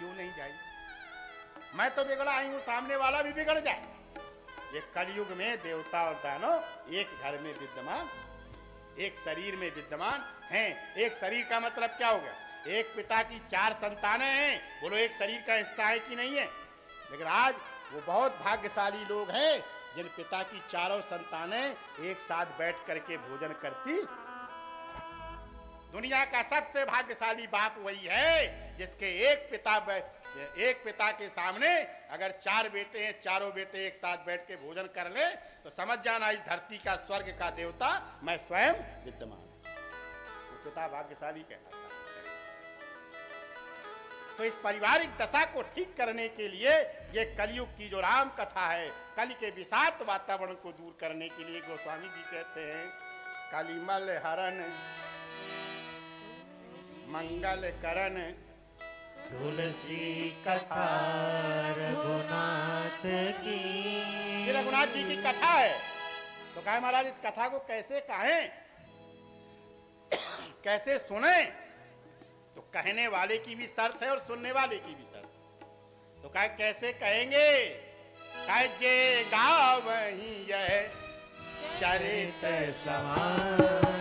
क्यों नहीं जाई? मैं तो बिगड़ा आई हूं, सामने वाला भी बिगड़ जाए। ये कलयुग में देवता और दानव एक घर में विद्यमान, एक शरीर में विद्यमान हैं। एक शरीर का मतलब क्या हो गया? एक पिता की 4 संतानें हैं, बोलो एक शरीर का हिस्सा है कि नहीं है? लेकिन आज वो बहुत भाग्यशाली लोग हैं जिन पिता की चारों संतानें एक साथ बैठ करके भोजन करती। दुनिया का सबसे भाग्यशाली बाप वही है जिसके एक पिता के सामने अगर 4 बेटे हैं, चारों बेटे एक साथ बैठ के भोजन कर ले तो समझ जाना इस धरती का स्वर्ग का देवता मैं स्वयं विद्यमान। वो पिता भाग्यशाली कहलाता है। तो इस पारिवारिक दशा को ठीक करने के लिए ये कलयुग की जो राम कथा है, कलि के विषाक्त वातावरण को दूर करने के लिए गोस्वामी जी कहते हैं, कलिमल हरण मंगल करण तुलसी कथा रघुनाथ की। ये रघुनाथ जी की कथा है। तो कहे महाराज इस कथा को कैसे कहें, कैसे सुने? तो कहने वाले की भी शर्त है और सुनने वाले की भी शर्त। तो कहे कैसे कहेंगे? कहे जे गावहीं यह चरित समान,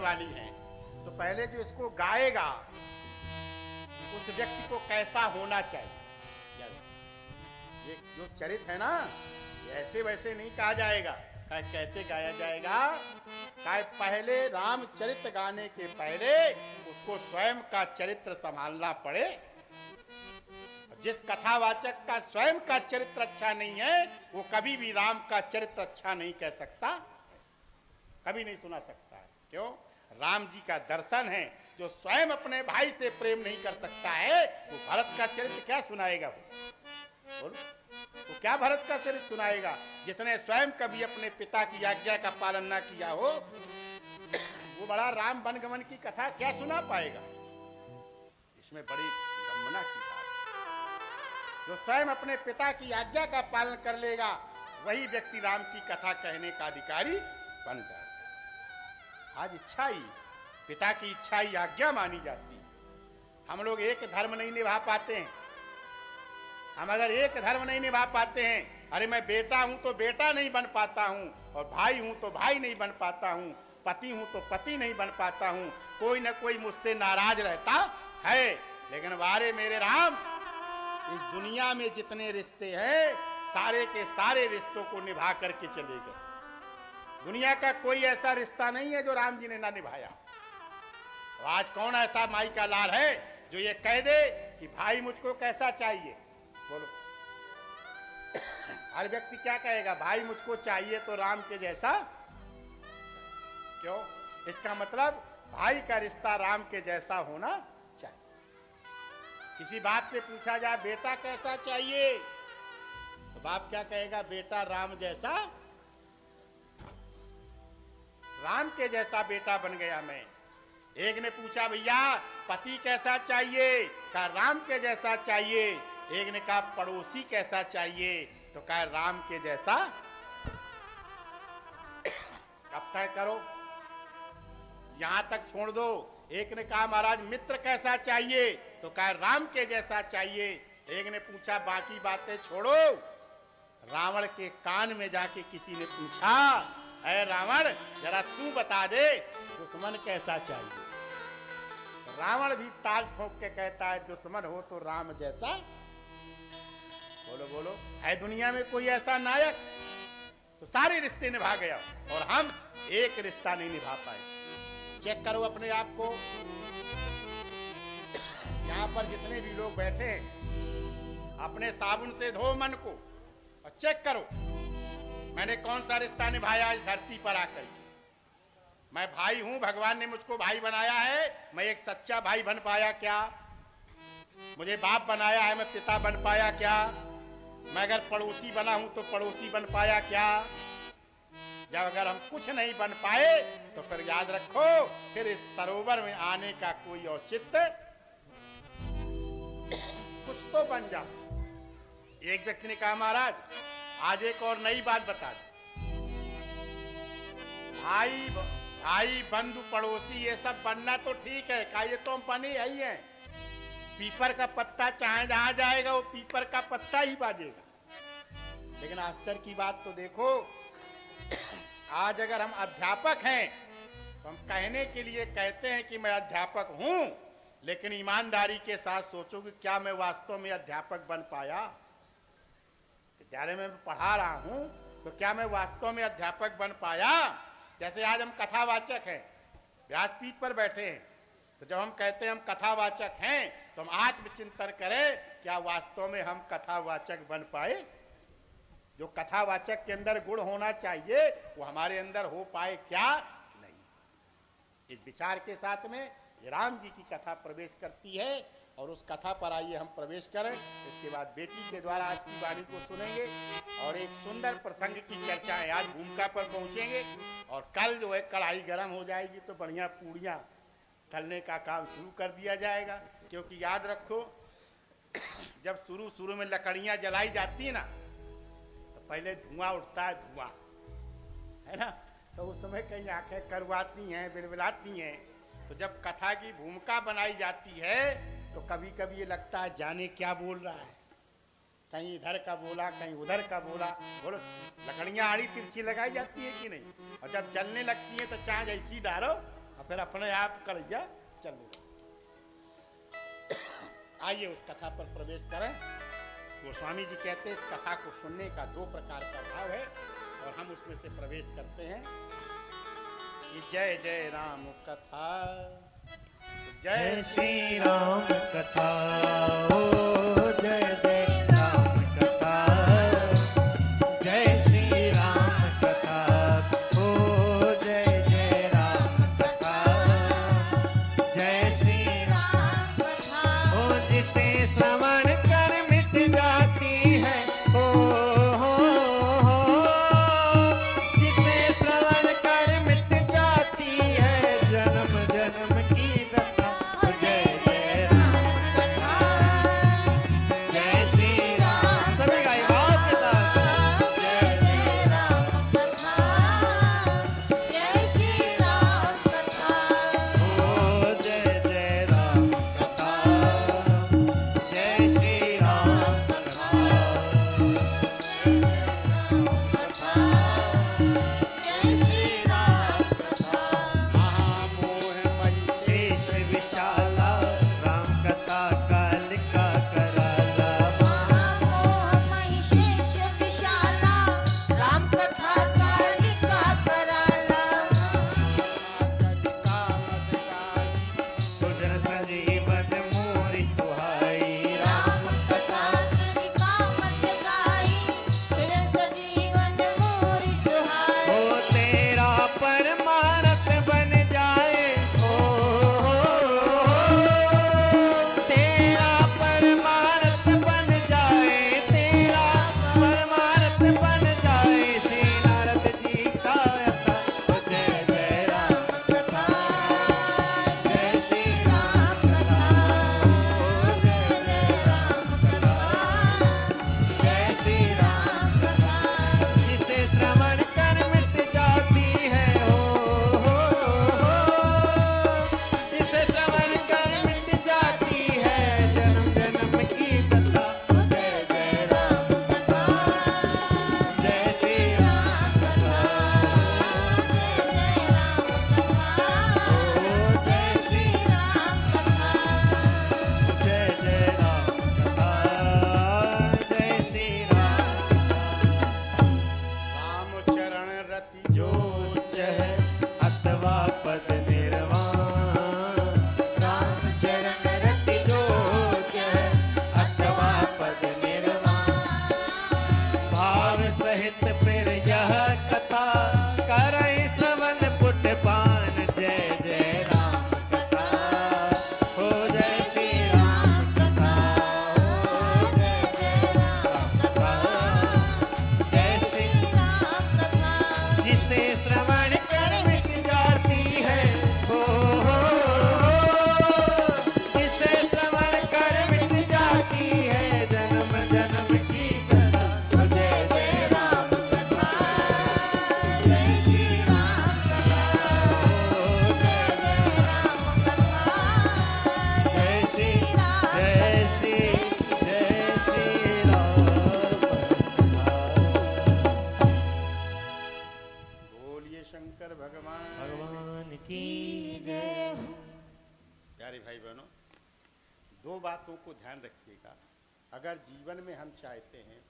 वाली हैं। तो पहले जो इसको गाएगा उस व्यक्ति को कैसा होना चाहिए? ये जो चरित्र है ना, ये ऐसे वैसे नहीं कहा जाएगा। कैसे गाया जाएगा? पहले रामचरित्र गाने के पहले उसको स्वयं का चरित्र संभालना पड़े। जिस कथावाचक का स्वयं का चरित्र अच्छा नहीं है वो कभी भी राम का चरित्र अच्छा नहीं कह सकता, कभी नहीं सुना सकता है। क्यों? राम जी का दर्शन है। जो स्वयं अपने भाई से प्रेम नहीं कर सकता है वो भरत का चरित्र क्या सुनाएगा? वो क्या भरत का चरित्र सुनाएगा? जिसने स्वयं कभी अपने पिता की आज्ञा का पालन ना किया हो वो बड़ा राम वनगमन की कथा क्या सुना पाएगा? इसमें बड़ी विडंबना की बात। जो स्वयं अपने पिता की आज्ञा का पालन कर लेगा वही व्यक्ति राम की कथा कहने का अधिकारी बन जाएगा। आज इच्छा ही, पिता की इच्छा ही आज्ञा मानी जाती है। हम लोग एक धर्म नहीं निभा पाते हैं। हम अगर एक धर्म नहीं निभा पाते हैं, अरे मैं बेटा हूं तो बेटा नहीं बन पाता हूं, और भाई हूं तो भाई नहीं बन पाता हूं, पति हूं तो पति नहीं बन पाता हूं, कोई ना कोई मुझसे नाराज रहता है। लेकिन वारे मेरे राम, इस दुनिया में जितने रिश्ते हैं सारे के सारे रिश्तों को निभा करके चले गए। दुनिया का कोई ऐसा रिश्ता नहीं है जो राम जी ने ना निभाया। तो आज कौन ऐसा माई का लाल है जो ये कह दे कि भाई मुझको कैसा चाहिए? बोलो। हर व्यक्ति क्या कहेगा? भाई मुझको चाहिए तो राम के जैसा। क्यों? इसका मतलब भाई का रिश्ता राम के जैसा होना चाहिए। किसी बाप से पूछा जाए बेटा कैसा चाहिए, तो बाप क्या कहेगा? बेटा राम जैसा, राम के जैसा बेटा बन गया मैं। एक ने पूछा भैया पति कैसा चाहिए? कहा राम के जैसा चाहिए। एक ने कहा पड़ोसी कैसा चाहिए? तो कहा राम के जैसा। कब तय करो, यहां तक छोड़ दो। एक ने कहा महाराज मित्र कैसा चाहिए? तो कहा राम के जैसा चाहिए। एक ने पूछा बाकी बातें छोड़ो, रावण के कान में जाके किसी ने पूछा, अरे रावण जरा तू बता दे दुश्मन कैसा चाहिए? रावण भी ताल ठोक के कहता है दुश्मन हो तो राम जैसा। बोलो बोलो, है दुनिया में कोई ऐसा नायक? तो सारे रिश्ते निभा गया और हम एक रिश्ता नहीं निभा पाए। चेक करो अपने आप को। यहाँ पर जितने भी लोग बैठे हैं अपने साबुन से धो मन को और चेक करो मैंने कौन सा रिश्ता निभाया इस धरती पर आकर के। मैं भाई हूं, भगवान ने मुझको भाई बनाया है, मैं एक सच्चा भाई बन पाया क्या? मुझे बाप बनाया है, मैं पिता बन पाया क्या? मैं अगर पड़ोसी बना हूं तो पड़ोसी बन पाया क्या? जब अगर हम कुछ नहीं बन पाए तो फिर याद रखो फिर इस सरोवर में आने का कोई औचित्य कुछ तो बन जाओ। एक व्यक्ति ने कहा महाराज आज एक और नई बात बता दो, भाई बंधु पड़ोसी ये सब बनना तो ठीक है, का ये तो हम बने ही हैं। पीपर का पत्ता चाहे जहां जाएगा वो पीपर का पत्ता ही बाजेगा। लेकिन आश्चर्य की बात तो देखो आज अगर हम अध्यापक हैं तो हम कहने के लिए कहते हैं कि मैं अध्यापक हूं, लेकिन ईमानदारी के साथ सोचो कि क्या मैं वास्तव में अध्यापक बन पाया? विद्यालय में पढ़ा रहा हूं तो क्या मैं वास्तव में अध्यापक बन पाया? जैसे आज हम कथावाचक हैं, व्यासपीठ पर बैठे हैं, तो जब हम कहते हैं हम कथावाचक हैं तो हम आत्मचिंतन करें क्या वास्तव में हम कथावाचक बन पाए? जो कथावाचक के अंदर गुण होना चाहिए वो हमारे अंदर हो पाए क्या? नहीं। इस विचार के साथ में ये राम जी की कथा प्रवेश करती है और उस कथा पर आइए हम प्रवेश करें। इसके बाद बेटी के द्वारा आज की वाणी को सुनेंगे और एक सुंदर प्रसंग की चर्चा है। आज भूमिका पर पहुंचेंगे और कल जो है कढ़ाई गर्म हो जाएगी तो बढ़िया पूड़ियाँ तलने का काम शुरू कर दिया जाएगा। क्योंकि याद रखो जब शुरू में लकड़ियाँ जलाई जाती है ना तो पहले धुआं उठता है, धुआं है ना, तो उस समय कई आंखें करवाती हैं, बिलबिलाती हैं। तो जब कथा की भूमिका बनाई जाती है तो कभी कभी ये लगता है जाने क्या बोल रहा है, कहीं इधर का बोला कहीं उधर का बोला। बोलो लकड़ियाँ आड़ी तिरछी लगाई जाती है कि नहीं, और जब जलने लगती है तो चाँद ऐसी डालो और फिर अपने आप कड़िया चलने लगती। आइए उस कथा पर प्रवेश करें। गोस्वामी जी कहते हैं इस कथा को सुनने का दो प्रकार का भाव है और हम उसमें से प्रवेश करते हैं। ये जय जय राम कथा, जय श्री राम कथा, ओ जय जय राम कथा, जय श्री राम कथा, ओ जय जय राम कथा, जय श्री राम कथा, ओ जिसे श्रवण कर मिट जाती है, हो जिसे श्रवण कर मिट जाती है जन्म जन्म की व्यथा। जय जय राम कथा, जय श्री राम, सभी गाइए बात के साथ। जय जय राम कथा, जय श्री राम कथा, ओ जय जय राम कथा, जय को ध्यान रखिएगा, अगर जीवन में हम चाहते हैं,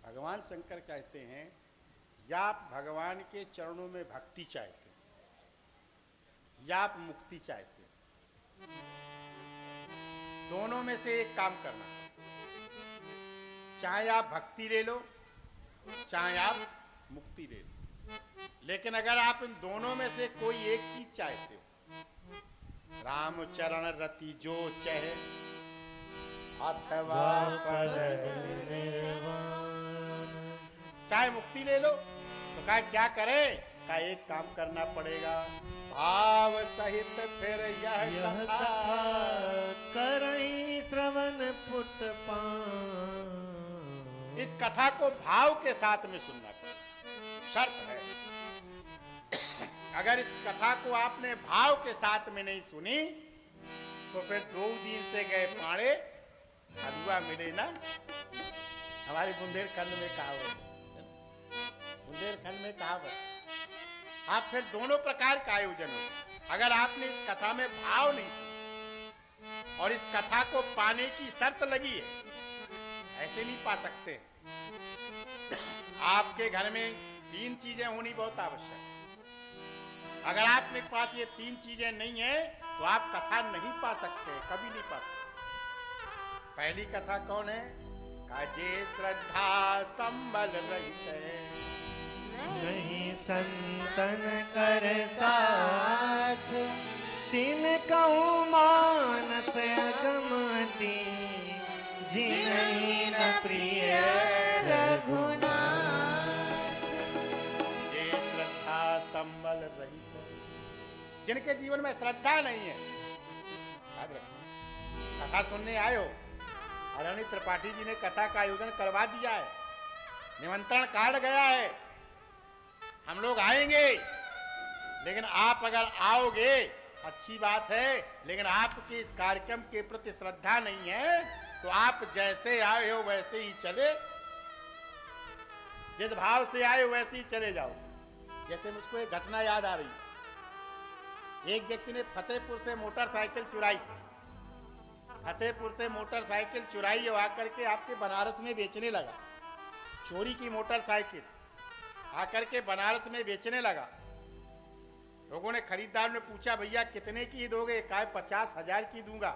भगवान शंकर कहते हैं, या आप भगवान के चरणों में भक्ति चाहते हैं या आप मुक्ति चाहते हैं, दोनों में से एक काम करना। चाहे आप भक्ति ले लो, चाहे आप मुक्ति ले लो, लेकिन अगर आप इन दोनों में से कोई एक चीज चाहते हो, राम चरण रति जो चहे अथवा पद निर्वाण। चाहे मुक्ति ले लो, तो कहा क्या करे, कहा एक काम करना पड़ेगा, भाव सहित फिर यह यह कथा कथा करई श्रवण पुट पान। इस कथा को भाव के साथ में सुनना पड़ेगा, शर्त है। अगर इस कथा को आपने भाव के साथ में नहीं सुनी, तो फिर 2 दिन से गए पाड़े हलवा मिले ना। हमारे बुंदेलखंड में कहावत है, बुंदेलखंड में कहावत। आप फिर दोनों प्रकार का आयोजन हो। अगर आपने इस कथा में भाव नहीं सुना और इस कथा को पाने की शर्त लगी है, ऐसे नहीं पा सकते। आपके घर में 3 चीजें होनी बहुत आवश्यक है। अगर आपके पास ये 3 चीजें नहीं है, तो आप कथा नहीं पा सकते, कभी नहीं पा सकते। पहली कथा कौन है, काजे श्रद्धा संबल रहित है, नहीं संतन कर साथ, तिन कहूँ मानस अगमती, जिनहि न प्रिय रघुनाथ। जे श्रद्धा संबल रहित है, जिनके जीवन में श्रद्धा नहीं है। याद रखो, कथा सुनने आए हो, आदरणीय त्रिपाठी जी ने कथा का आयोजन करवा दिया है, निमंत्रण कार्ड गया है, हम लोग आएंगे। लेकिन आप अगर आओगे अच्छी बात है, लेकिन आपके इस कार्यक्रम के प्रति श्रद्धा नहीं है, तो आप जैसे आए हो वैसे ही चले, जिस भाव से आए हो वैसे ही चले जाओ। जैसे मुझको एक घटना याद आ रही। एक व्यक्ति ने फतेहपुर से मोटरसाइकिल चुराई, फतेहपुर से मोटरसाइकिल चुराई और आकर के आपके बनारस में बेचने लगा। चोरी की मोटरसाइकिल आकर के बनारस में बेचने लगा। लोगों ने, खरीदार ने पूछा, भैया कितने की दोगे? कहा 50,000 की दूंगा।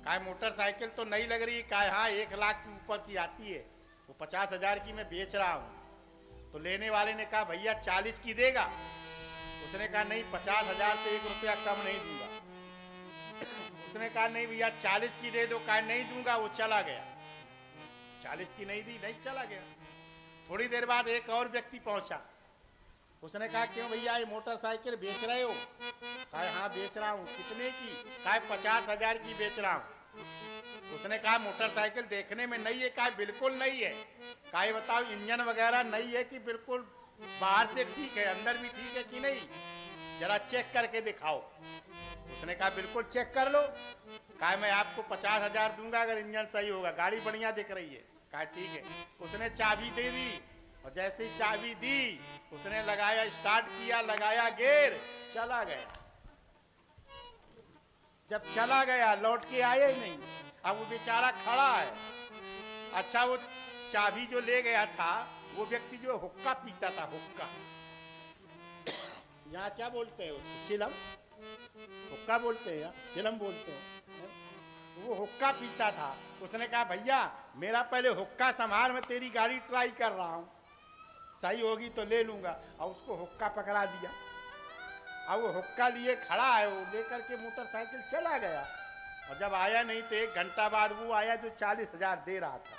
कहा मोटरसाइकिल तो नहीं लग रही, कहा हाँ 1 लाख के ऊपर की आती है, वो 50,000 की मैं बेच रहा हूँ। तो लेने वाले ने कहा भैया 40 की देगा? उसने कहा नहीं, 50,000 से 1 रुपया कम नहीं दूंगा। उसने कहा नहीं भैया 40 की दे दो। कहा नहीं दूंगा। वो चला गया, 40 की नहीं दी, नहीं चला गया। थोड़ी देर बाद एक और व्यक्ति पहुंचा। उसने कहा क्यों भैया ये मोटरसाइकिल बेच रहे हो? कहा हाँ बेच रहा हूँ। कितने की? कहा 50,000 की बेच रहा हूँ। उसने कहा मोटरसाइकिल देखने में नई है? कहा बिल्कुल नई है। कहा बताओ इंजन वगैरह नई है कि बिल्कुल बाहर से ठीक है, अंदर भी ठीक है कि नहीं, जरा चेक करके दिखाओ। उसने कहा बिल्कुल चेक कर लो। कहा मैं आपको 50,000 दूंगा अगर इंजन सही होगा, गाड़ी बढ़िया दिख रही है। कहा ठीक है। उसने चाबी दे दी और जैसे ही चाबी दी उसने लगाया, स्टार्ट किया, लगाया गियर, चला गया। जब चला गया लौट के आया ही नहीं। अब वो बेचारा खड़ा है। अच्छा वो चाबी जो ले गया था वो व्यक्ति जो हुक्का पीता था, हुक्का, यहाँ क्या बोलते हैं उसको? चिलम, हुक्का बोलते हैं, यहाँ चिलम बोलते हैं। तो वो हुक्का पीता था। उसने कहा भैया मेरा पहले हुक्का संभाल, मैं तेरी गाड़ी ट्राई कर रहा हूँ, सही होगी तो ले लूंगा। और उसको हुक्का पकड़ा दिया। अब वो हुक्का लिए खड़ा है, वो लेकर के मोटरसाइकिल चला गया। और जब आया नहीं तो 1 घंटा बाद वो आया जो 40,000 दे रहा था।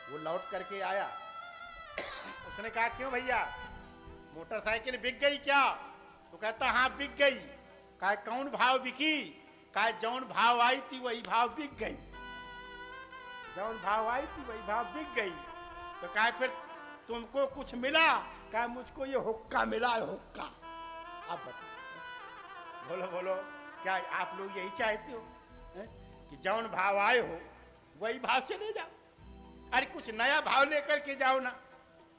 वो लौट करके आया। उसने कहा क्यों भैया मोटरसाइकिल बिक गई क्या? तो कहता हाँ बिक गई। कहा कौन भाव बिकी? कहा जौन भाव आई थी वही भाव बिक गई। जौन भाव आई थी वही भाव बिक गई। तो कहा फिर तुमको कुछ मिला? कहा मुझको ये हुक्का मिला है, हुक्का। आप बताओ, बोलो बोलो, क्या आप लोग यही चाहते हो कि जौन भाव आए हो वही भाव चले जाओ? अरे कुछ नया भाव लेकर के जाओ ना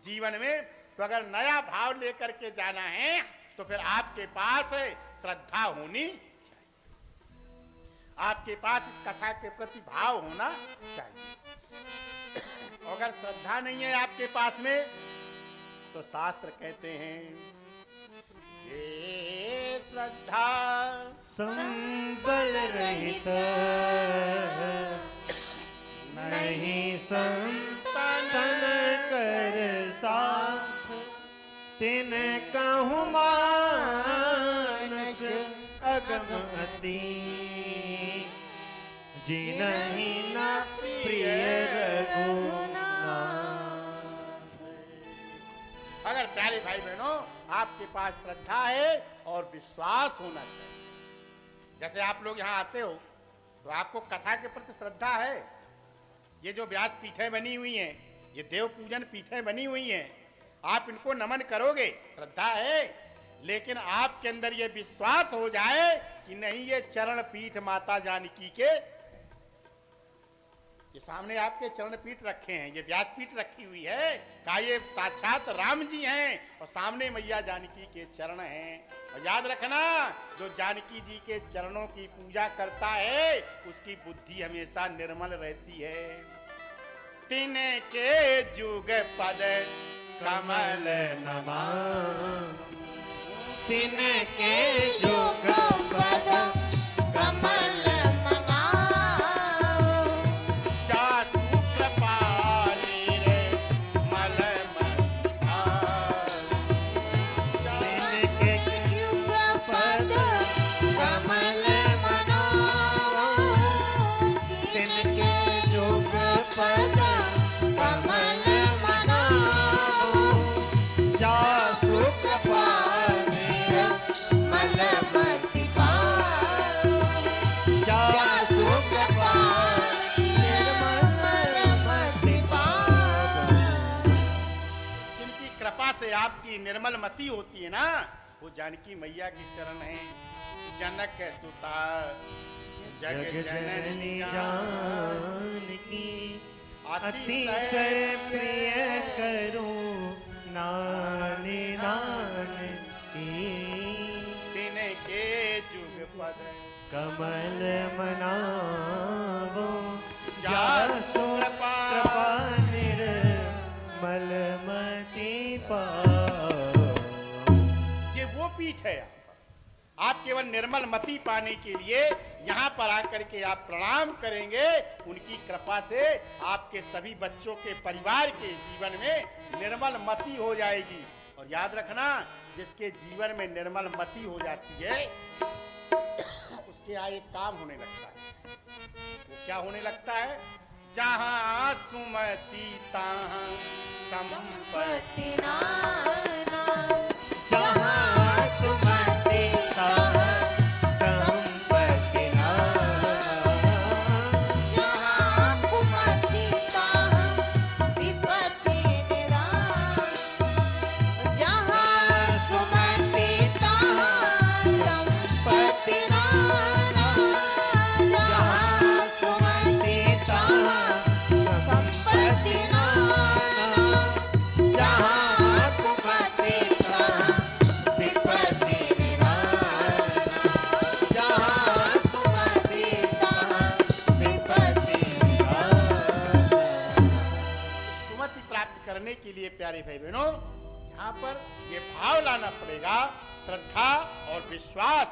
जीवन में। तो अगर नया भाव लेकर के जाना है तो फिर आपके पास श्रद्धा होनी चाहिए। आपके पास इस कथा के प्रति भाव होना चाहिए। अगर श्रद्धा नहीं है आपके पास में तो शास्त्र कहते हैं ये श्रद्धा संबल रहित नहीं संतन कर साथ, तिन कहूँ मानस अगम अति, जिनहि न प्रिय रघुनाथ। अगर प्यारे भाई बहनों आपके पास श्रद्धा है और विश्वास होना चाहिए। जैसे आप लोग यहाँ आते हो तो आपको कथा के प्रति श्रद्धा है। ये जो व्यास पीठें बनी हुई हैं, ये देव पूजन पीठें बनी हुई हैं, आप इनको नमन करोगे, श्रद्धा है। लेकिन आपके अंदर ये विश्वास हो जाए कि नहीं, ये चरण पीठ माता जानकी के, ये सामने आपके चरण पीठ रखे हैं, ये व्यास पीठ रखी हुई है, कहा ये साक्षात राम जी हैं और सामने मैया जानकी के चरण हैं। और याद रखना, जो जानकी जी के चरणों की पूजा करता है उसकी बुद्धि हमेशा निर्मल रहती है। तिनके जुग पद कमल नमः, तिनके जुग पद कमल आपकी निर्मल मति होती है ना, वो जानकी मैया के चरण हैं। जनक सुता जग जननी जानकी, अतिशय प्रिय करूं नानी नानकी, तिनके जुग पद कमल मनावो, जासु कृपा निर्मल मति पाओ। ये वो पीठ है। आप केवल निर्मल मति पाने के लिए यहाँ पर आकर के आप प्रणाम करेंगे, उनकी कृपा से आपके सभी बच्चों के परिवार के जीवन में निर्मल मति हो जाएगी। और याद रखना, जिसके जीवन में निर्मल मति हो जाती है उसके यहाँ एक काम होने लगता है। वो क्या होने लगता है? जहाँ सुमति तहाँ संपत्ति नाना, जहाँ सुमति तहाँ संपत्ति नाना, जहाँ कुमति तहाँ विपत्ति निराना, जहाँ सुमति तहाँ संपत्ति नाना, जहाँ सुमति तहाँ संपत्ति नाना, जहाँ कुमति तहाँ विपत्ति निराना, जहाँ सुमति तहाँ विपत्ति निराना। सुमति प्राप्त करने के लिए प्यारे भाई बहनों यहाँ पर ये भाव लाना पड़ेगा, श्रद्धा और विश्वास।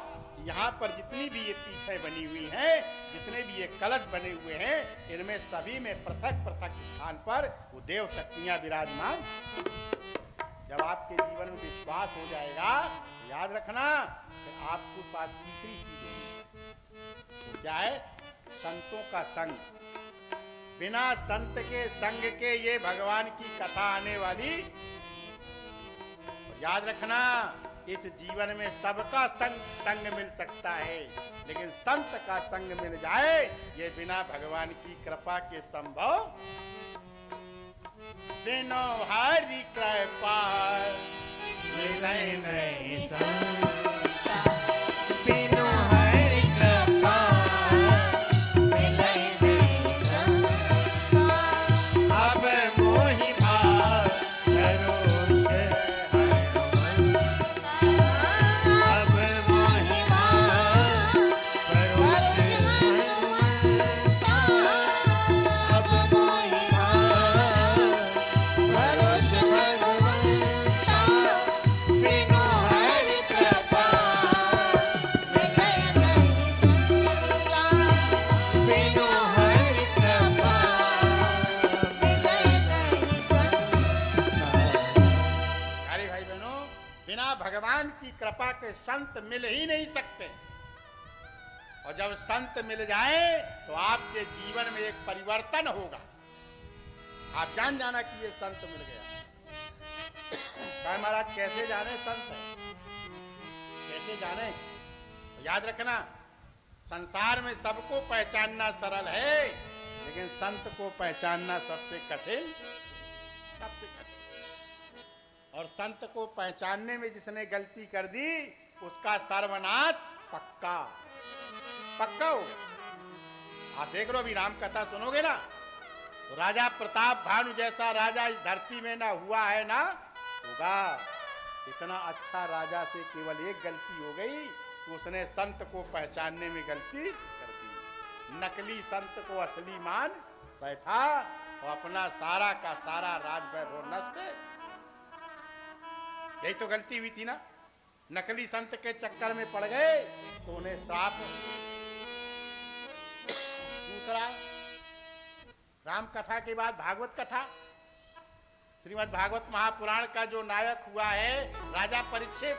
यहाँ पर जितनी भी ये पीठें बनी हुई हैं, जितने भी ये कलश बने हुए हैं, इनमें सभी में पृथक पृथक स्थान पर वो देव शक्तियां विराजमान। जब आपके जीवन में विश्वास हो जाएगा, याद रखना, फिर आपको पास तीसरी चीज होगी। वो क्या है? संतों का संग। बिना संत के संग के ये भगवान की कथा आने वाली। और याद रखना, इस जीवन में सबका संग मिल सकता है, लेकिन संत का संग मिल जाए ये बिना भगवान की कृपा के संभव। बिनो हरि कृपा मिलै नहीं संता, बिनु हरि कृपा मिलै नहीं संता, अब मोहि भाव भरोस हनुमंता, अब मोहि भाव भरोस हनुमंता, कृपा के संत मिल ही नहीं सकते। और जब संत मिल जाए तो आपके जीवन में एक परिवर्तन होगा। आप जान जाना कि ये संत मिल गया। कहा महाराज कैसे जाने संत है, कैसे जाने? तो याद रखना, संसार में सबको पहचानना सरल है, लेकिन संत को पहचानना सबसे कठिन, सबसे कठिन। और संत को पहचानने में जिसने गलती कर दी उसका सर्वनाश पक्का पक्का हो गया। आप देख लो, अभी राम कथा सुनोगे ना, तो राजा प्रताप भानु जैसा राजा इस धरती में ना हुआ है ना होगा। इतना अच्छा राजा से केवल एक गलती हो गई कि उसने संत को पहचानने में गलती कर दी। नकली संत को असली मान बैठा और अपना सारा का सारा राज वैभव नष्ट। यही तो गलती हुई थी ना, नकली संत के चक्कर में पड़ गए तो उन्हें श्राप। दूसरा, राम कथा के बाद भागवत कथा, श्रीमद् भागवत महापुराण का जो नायक हुआ है राजा परीक्षित,